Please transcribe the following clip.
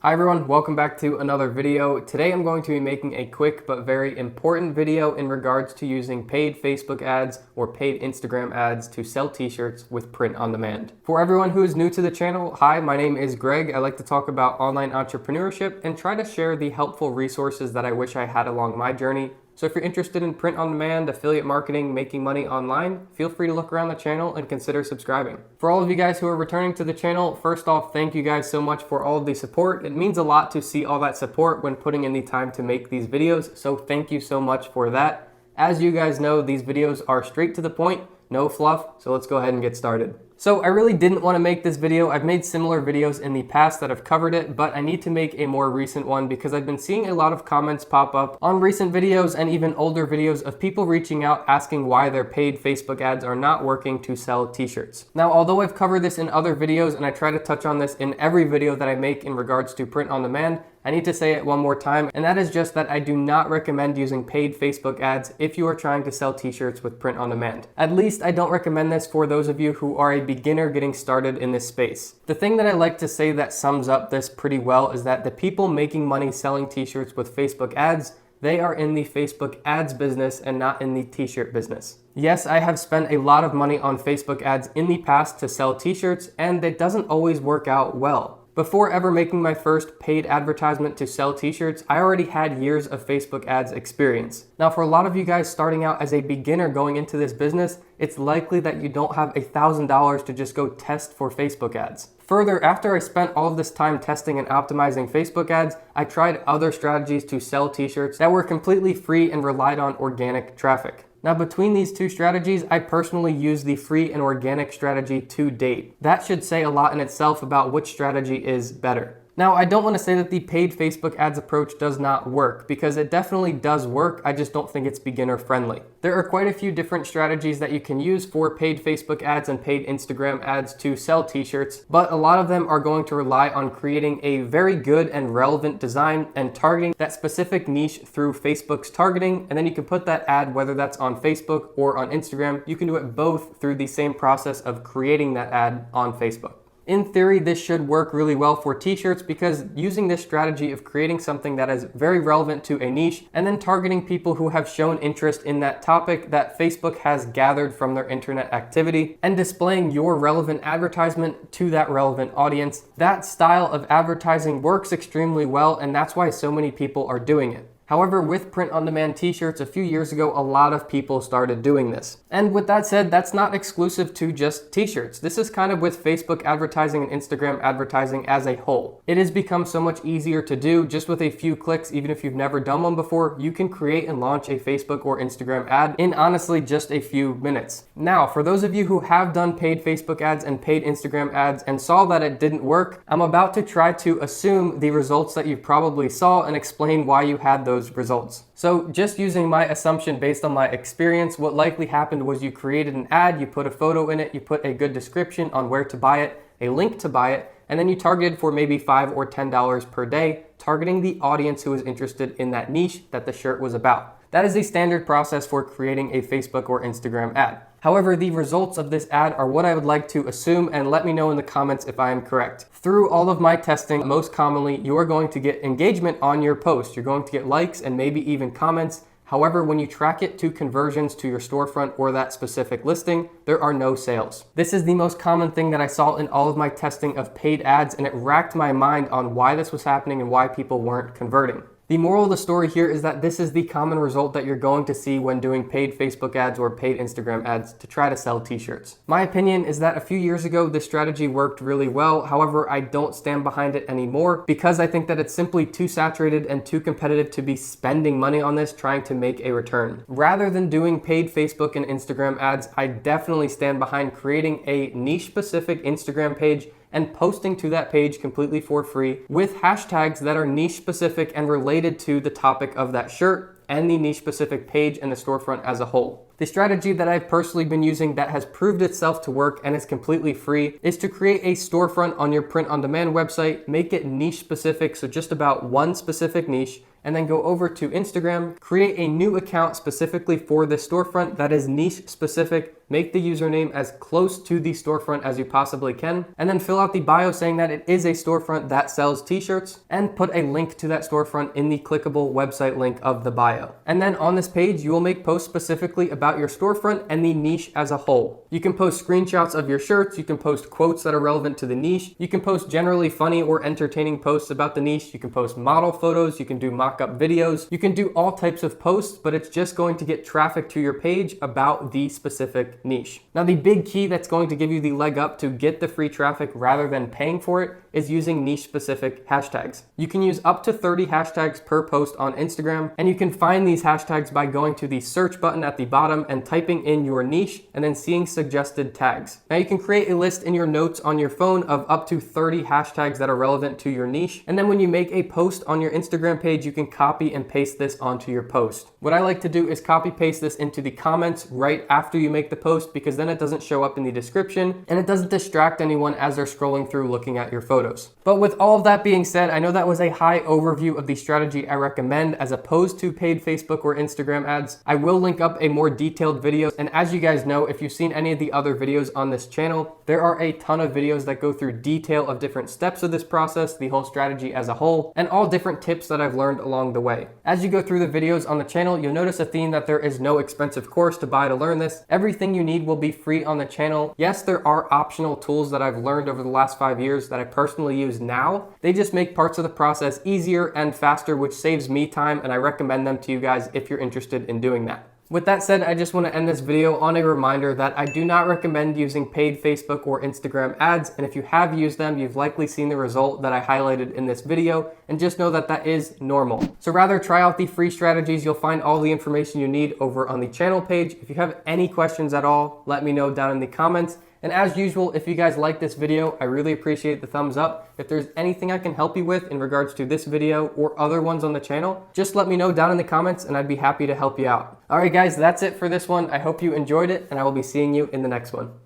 Hi everyone, welcome back to another video. Today I'm going to be making a quick but very important video in regards to using paid Facebook ads or paid Instagram ads to sell t-shirts with print on demand. For everyone who is new to the channel, hi, my name is Greg. I like to talk about online entrepreneurship and try to share the helpful resources that I wish I had along my journey. So if you're interested in print on demand, affiliate marketing, making money online, feel free to look around the channel and consider subscribing. For all of you guys who are returning to the channel, first off, thank you guys so much for all of the support. It means a lot to see all that support when putting in the time to make these videos, so thank you so much for that. As you guys know, these videos are straight to the point, no fluff, so let's go ahead and get started. So I really didn't want to make this video. I've made similar videos in the past that have covered it, but I need to make a more recent one because I've been seeing a lot of comments pop up on recent videos and even older videos of people reaching out asking why their paid Facebook ads are not working to sell t-shirts. Now, although I've covered this in other videos and I try to touch on this in every video that I make in regards to print on demand, I need to say it one more time, and that is just that I do not recommend using paid Facebook ads if you are trying to sell t-shirts with print on demand. At least I don't recommend this for those of you who are a beginner getting started in this space. The thing that I like to say that sums up this pretty well is that the people making money selling t-shirts with Facebook ads, they are in the Facebook ads business and not in the t-shirt business. Yes, I have spent a lot of money on Facebook ads in the past to sell t-shirts, and it doesn't always work out well. Before ever making my first paid advertisement to sell t-shirts, I already had years of Facebook ads experience. Now, for a lot of you guys starting out as a beginner going into this business, it's likely that you don't have $1,000 to just go test for Facebook ads. Further, after I spent all of this time testing and optimizing Facebook ads, I tried other strategies to sell t-shirts that were completely free and relied on organic traffic. Now, between these two strategies, I personally use the free and organic strategy to date. That should say a lot in itself about which strategy is better. Now, I don't want to say that the paid Facebook ads approach does not work, because it definitely does work. I just don't think it's beginner friendly. There are quite a few different strategies that you can use for paid Facebook ads and paid Instagram ads to sell t-shirts, but a lot of them are going to rely on creating a very good and relevant design and targeting that specific niche through Facebook's targeting, and then you can put that ad, whether that's on Facebook or on Instagram, you can do it both through the same process of creating that ad on Facebook. In theory, this should work really well for t-shirts because using this strategy of creating something that is very relevant to a niche and then targeting people who have shown interest in that topic that Facebook has gathered from their internet activity and displaying your relevant advertisement to that relevant audience, that style of advertising works extremely well, and that's why so many people are doing it. However, with print-on-demand t-shirts a few years ago, a lot of people started doing this. And with that said, that's not exclusive to just t-shirts. This is kind of with Facebook advertising and Instagram advertising as a whole. It has become so much easier to do just with a few clicks. Even if you've never done one before, you can create and launch a Facebook or Instagram ad in honestly just a few minutes. Now, for those of you who have done paid Facebook ads and paid Instagram ads and saw that it didn't work, I'm about to try to assume the results that you probably saw and explain why you had those results. So just using my assumption based on my experience, what likely happened was you created an ad, you put a photo in it, you put a good description on where to buy it, a link to buy it, and then you targeted for maybe $5 or $10 per day, targeting the audience who is interested in that niche that the shirt was about. That is a standard process for creating a Facebook or Instagram ad. However, the results of this ad are what I would like to assume, and let me know in the comments if I am correct. Through all of my testing, most commonly, you are going to get engagement on your post. You're going to get likes and maybe even comments. However, when you track it to conversions to your storefront or that specific listing, there are no sales. This is the most common thing that I saw in all of my testing of paid ads, and it racked my mind on why this was happening and why people weren't converting. The moral of the story here is that this is the common result that you're going to see when doing paid Facebook ads or paid Instagram ads to try to sell t-shirts. My opinion is that a few years ago, this strategy worked really well. However, I don't stand behind it anymore because I think that it's simply too saturated and too competitive to be spending money on this trying to make a return. Rather than doing paid Facebook and Instagram ads, I definitely stand behind creating a niche-specific Instagram page and posting to that page completely for free with hashtags that are niche specific and related to the topic of that shirt and the niche specific page and the storefront as a whole. The strategy that I've personally been using that has proved itself to work and is completely free is to create a storefront on your print on demand website, make it niche specific, so just about one specific niche, and then go over to Instagram, create a new account specifically for this storefront that is niche specific. Make the username as close to the storefront as you possibly can, and then fill out the bio saying that it is a storefront that sells t-shirts, and put a link to that storefront in the clickable website link of the bio. And then on this page, you will make posts specifically about your storefront and the niche as a whole. You can post screenshots of your shirts, you can post quotes that are relevant to the niche, you can post generally funny or entertaining posts about the niche, you can post model photos, you can do mock-up videos, you can do all types of posts, but it's just going to get traffic to your page about the specific niche. Now, the big key that's going to give you the leg up to get the free traffic rather than paying for it is using niche specific hashtags. You can use up to 30 hashtags per post on Instagram, and you can find these hashtags by going to the search button at the bottom and typing in your niche and then seeing suggested tags. Now, you can create a list in your notes on your phone of up to 30 hashtags that are relevant to your niche, and then when you make a post on your Instagram page, you can copy and paste this onto your post. What I like to do is copy paste this into the comments right after you make the post, because then it doesn't show up in the description and it doesn't distract anyone as they're scrolling through looking at your photos. But with all of that being said, I know that was a high overview of the strategy I recommend as opposed to paid Facebook or Instagram ads. I will link up a more detailed video, and as you guys know, if you've seen any of the other videos on this channel, there are a ton of videos that go through detail of different steps of this process, the whole strategy as a whole, and all different tips that I've learned along the way. As you go through the videos on the channel, you'll notice a theme that there is no expensive course to buy to learn this. Everything you need will be free on the channel. Yes, there are optional tools that I've learned over the last 5 years that I personally use now. They just make parts of the process easier and faster, which saves me time, and I recommend them to you guys if you're interested in doing that. With that said, I just want to end this video on a reminder that I do not recommend using paid Facebook or Instagram ads, and if you have used them, you've likely seen the result that I highlighted in this video, and just know that that is normal. So rather try out the free strategies. You'll find all the information you need over on the channel page. If you have any questions at all, let me know down in the comments. And as usual, if you guys like this video, I really appreciate the thumbs up. If there's anything I can help you with in regards to this video or other ones on the channel, just let me know down in the comments and I'd be happy to help you out. All right, guys, that's it for this one. I hope you enjoyed it, and I will be seeing you in the next one.